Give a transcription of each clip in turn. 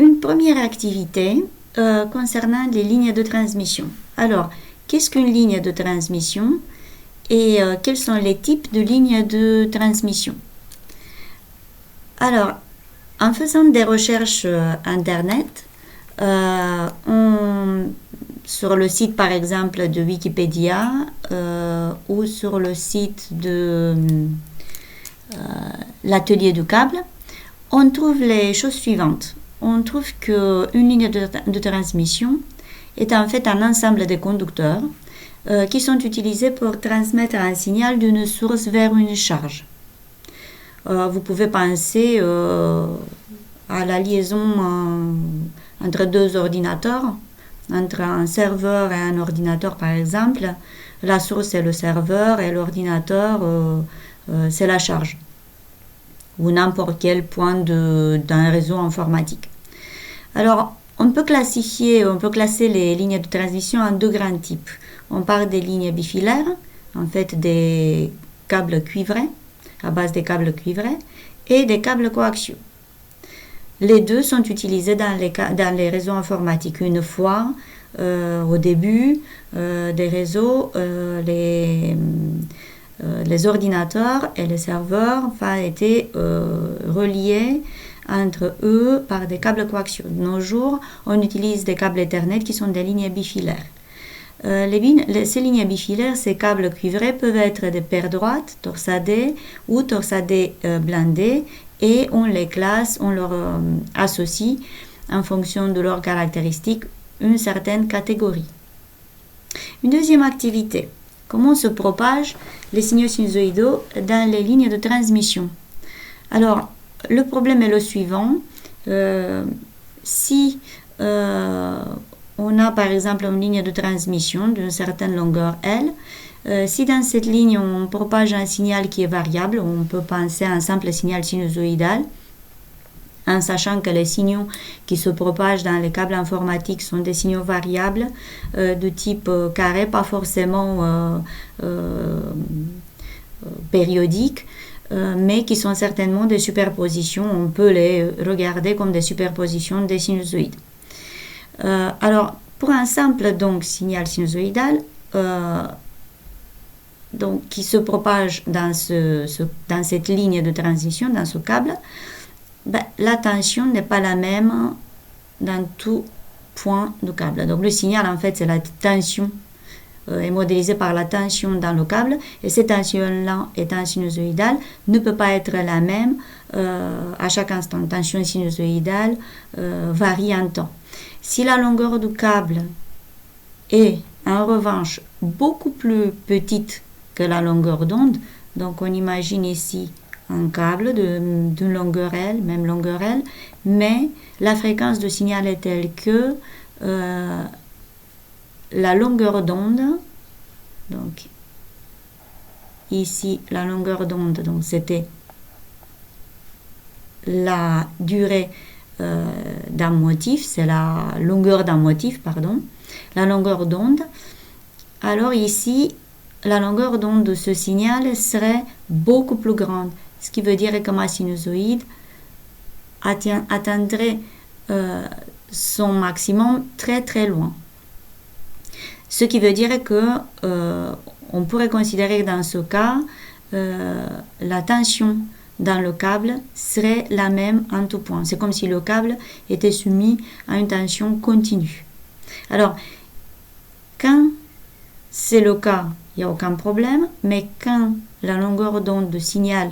une première activité concernant les lignes de transmission. Alors, qu'est-ce qu'une ligne de transmission et quels sont les types de lignes de transmission? Alors, en faisant des recherches Internet, sur le site par exemple de Wikipédia ou sur le site de l'atelier du câble, on trouve les choses suivantes. On trouve qu'une ligne de transmission est en fait un ensemble de conducteurs qui sont utilisés pour transmettre un signal d'une source vers une charge. Vous pouvez penser à la liaison entre deux ordinateurs, entre un serveur et un ordinateur par exemple. La source c'est le serveur et l'ordinateur c'est la charge, ou n'importe quel point d'un réseau informatique. Alors, on peut classer les lignes de transmission en deux grands types. On parle des lignes bifilaires, en fait des câbles cuivrés, à base des câbles cuivrés, et des câbles coaxiaux. Les deux sont utilisés dans les réseaux informatiques. Une fois, au début des réseaux, les ordinateurs et les serveurs étaient reliés entre eux par des câbles coaxiaux. De nos jours, on utilise des câbles Ethernet qui sont des lignes bifilaires. Ces lignes bifilaires, ces câbles cuivrés peuvent être des paires droites, torsadées ou torsadées blindées, et on les classe, on leur associe en fonction de leurs caractéristiques une certaine catégorie. Une deuxième activité, comment se propagent les signaux sinusoïdaux dans les lignes de transmission. Alors, le problème est le suivant. Si on a par exemple une ligne de transmission d'une certaine longueur L, si dans cette ligne on propage un signal qui est variable, on peut penser à un simple signal sinusoïdal, en sachant que les signaux qui se propagent dans les câbles informatiques sont des signaux variables de type carré, pas forcément périodiques, mais qui sont certainement des superpositions. On peut les regarder comme des superpositions des sinusoïdes. Alors, pour un simple signal sinusoïdal qui se propage dans cette ligne de transition, dans ce câble, la tension n'est pas la même dans tout point du câble. Donc le signal, en fait, c'est la tension, est modélisé par la tension dans le câble, et cette tension-là, étant sinusoïdale, ne peut pas être la même à chaque instant. Tension sinusoïdale varie en temps. Si la longueur du câble est, en revanche, beaucoup plus petite que la longueur d'onde, donc on imagine ici un câble d'une longueur L, même longueur L, mais la fréquence de signal est telle que la longueur d'onde, donc ici la longueur d'onde, donc c'était la durée d'un motif, c'est la longueur d'un motif, pardon, la longueur d'onde. Alors ici, la longueur d'onde de ce signal serait beaucoup plus grande, ce qui veut dire que ma sinusoïde atteindrait son maximum très très loin. Ce qui veut dire que on pourrait considérer que dans ce cas, la tension dans le câble serait la même en tout point. C'est comme si le câble était soumis à une tension continue. Alors, quand c'est le cas, il n'y a aucun problème, mais quand la longueur d'onde de signal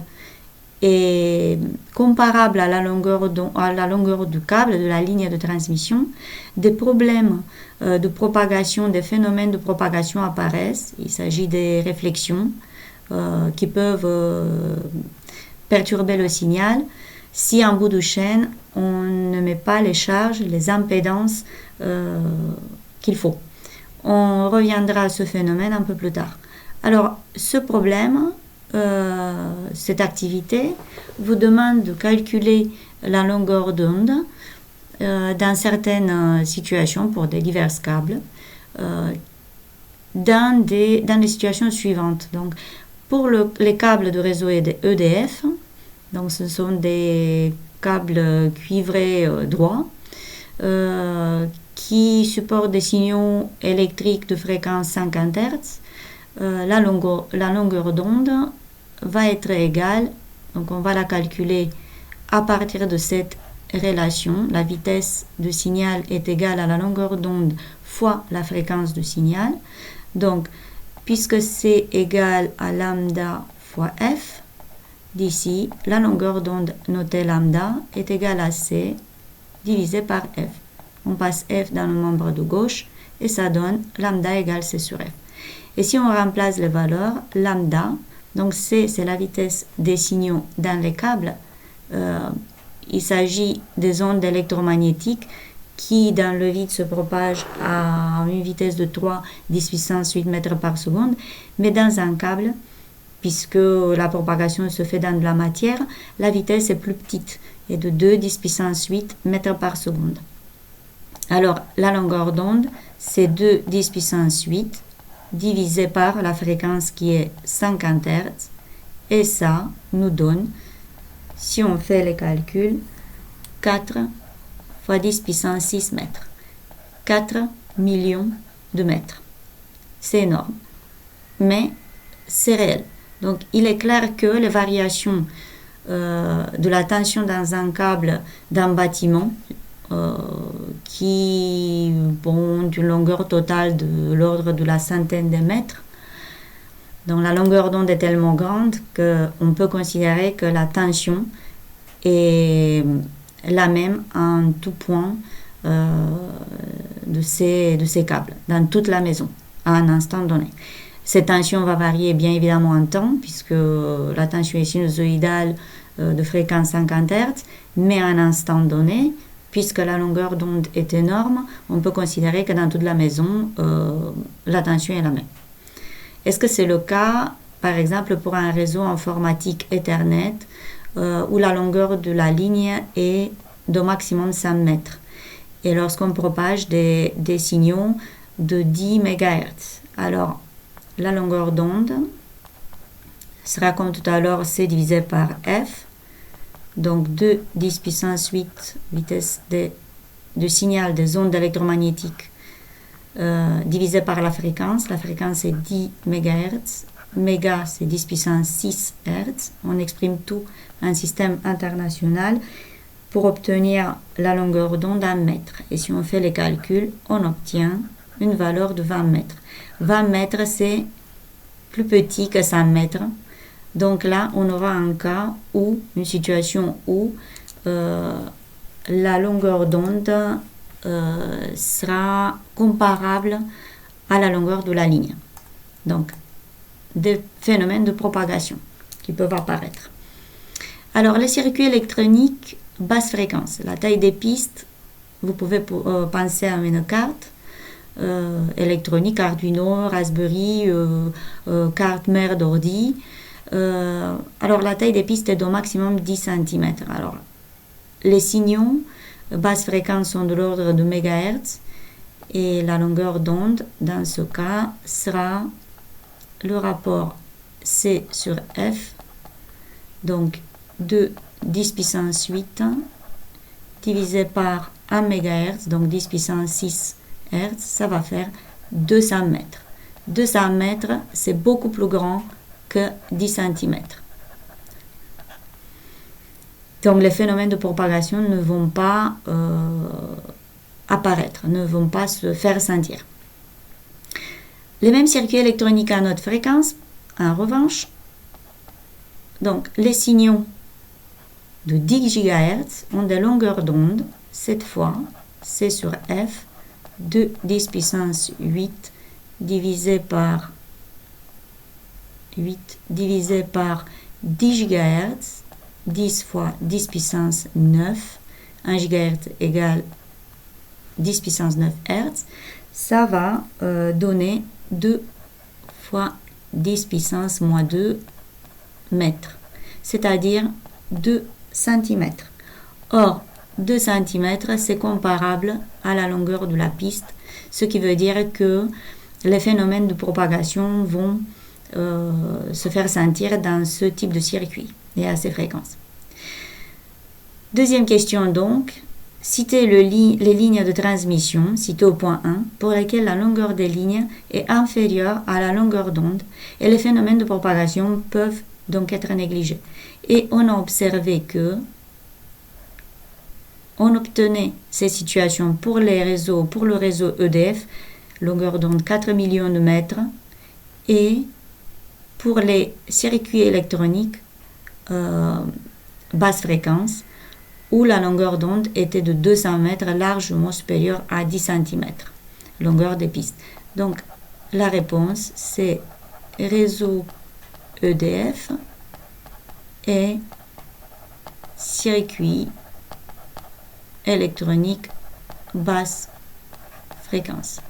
est comparable à la longueur du câble, de la ligne de transmission, des problèmes de propagation, des phénomènes de propagation apparaissent. Il s'agit des réflexions qui peuvent perturber le signal si en bout de chaîne on ne met pas les charges, les impédances qu'il faut. On reviendra à ce phénomène un peu plus tard. Alors, ce problème, cette activité, vous demande de calculer la longueur d'onde dans certaines situations pour des divers câbles, dans les situations suivantes. Donc, pour les câbles de réseau EDF, donc ce sont des câbles cuivrés droits, qui supporte des signaux électriques de fréquence 50 Hz, la longueur d'onde va être égale, donc on va la calculer à partir de cette relation. La vitesse de signal est égale à la longueur d'onde fois la fréquence du signal. Donc, puisque c'est égal à lambda fois f, d'ici, la longueur d'onde notée lambda est égale à c divisé par f. On passe f dans le membre de gauche et ça donne lambda égale c sur f. Et si on remplace les valeurs, lambda, donc c c'est la vitesse des signaux dans les câbles, il s'agit des ondes électromagnétiques qui dans le vide se propagent à une vitesse de 3 10 puissance 8 mètres par seconde, mais dans un câble, puisque la propagation se fait dans de la matière, la vitesse est plus petite, et de 2 10 puissance 8 mètres par seconde. Alors, la longueur d'onde, c'est 2 10 puissance 8 divisé par la fréquence qui est 50 Hz, et ça nous donne, si on fait les calculs, 4 fois 10 puissance 6 mètres. 4 millions de mètres. C'est énorme. Mais c'est réel. Donc, il est clair que les variations de la tension dans un câble d'un bâtiment qui ont une longueur totale de l'ordre de la centaine de mètres, donc la longueur d'onde est tellement grande qu'on peut considérer que la tension est la même en tout point de ces câbles, dans toute la maison, à un instant donné. Cette tension va varier bien évidemment en temps, puisque la tension est sinusoïdale de fréquence 50 Hz, mais à un instant donné, puisque la longueur d'onde est énorme, on peut considérer que dans toute la maison, la tension est la même. Est-ce que c'est le cas, par exemple, pour un réseau informatique Ethernet, où la longueur de la ligne est d'au maximum 100 mètres, et lorsqu'on propage des signaux de 10 MHz. Alors, la longueur d'onde sera comme tout à l'heure C divisé par F, donc 2 10 puissance 8 vitesse de signal des ondes électromagnétiques divisé par la fréquence est 10 MHz, méga c'est 10 puissance 6 Hz, on exprime tout en système international pour obtenir la longueur d'onde en mètres. Et si on fait les calculs, on obtient une valeur de 20 mètres. 20 mètres, c'est plus petit que 100 mètres. Donc là, on aura un cas où, une situation où la longueur d'onde sera comparable à la longueur de la ligne. Donc, des phénomènes de propagation qui peuvent apparaître. Alors, les circuits électroniques basse fréquence, la taille des pistes, vous pouvez penser à une carte électronique, Arduino, Raspberry, carte mère d'ordi. Alors, la taille des pistes est d'au maximum 10 cm. Alors, les signaux basse fréquence sont de l'ordre de mégahertz et la longueur d'onde, dans ce cas, sera le rapport C sur F, donc 2 10 puissance 8 divisé par 1 MHz, donc 10 puissance 6 Hz, ça va faire 200 mètres. 200 mètres, c'est beaucoup plus grand que 10 cm. Donc les phénomènes de propagation ne vont pas apparaître, ne vont pas se faire sentir. Les mêmes circuits électroniques à haute fréquence, en revanche, donc les signaux de 10 GHz ont des longueurs d'onde, cette fois, C sur F, de 10 puissance 8 divisé par 10 GHz, 10 fois 10 puissance 9, 1 GHz égale 10 puissance 9 Hz, ça va donner 2 fois 10 puissance moins 2 mètres, c'est-à-dire 2 cm. Or, 2 cm, c'est comparable à la longueur de la piste, ce qui veut dire que les phénomènes de propagation vont se faire sentir dans ce type de circuit et à ces fréquences. Deuxième question donc, citez les lignes de transmission, citées au point 1, pour lesquelles la longueur des lignes est inférieure à la longueur d'onde et les phénomènes de propagation peuvent donc être négligés. Et on a observé que on obtenait ces situations pour le réseau EDF, longueur d'onde 4 millions de mètres, et pour les circuits électroniques basse fréquence, où la longueur d'onde était de 200 mètres, largement supérieure à 10 cm, longueur des pistes. Donc, la réponse, c'est réseau EDF et circuit électronique basse fréquence.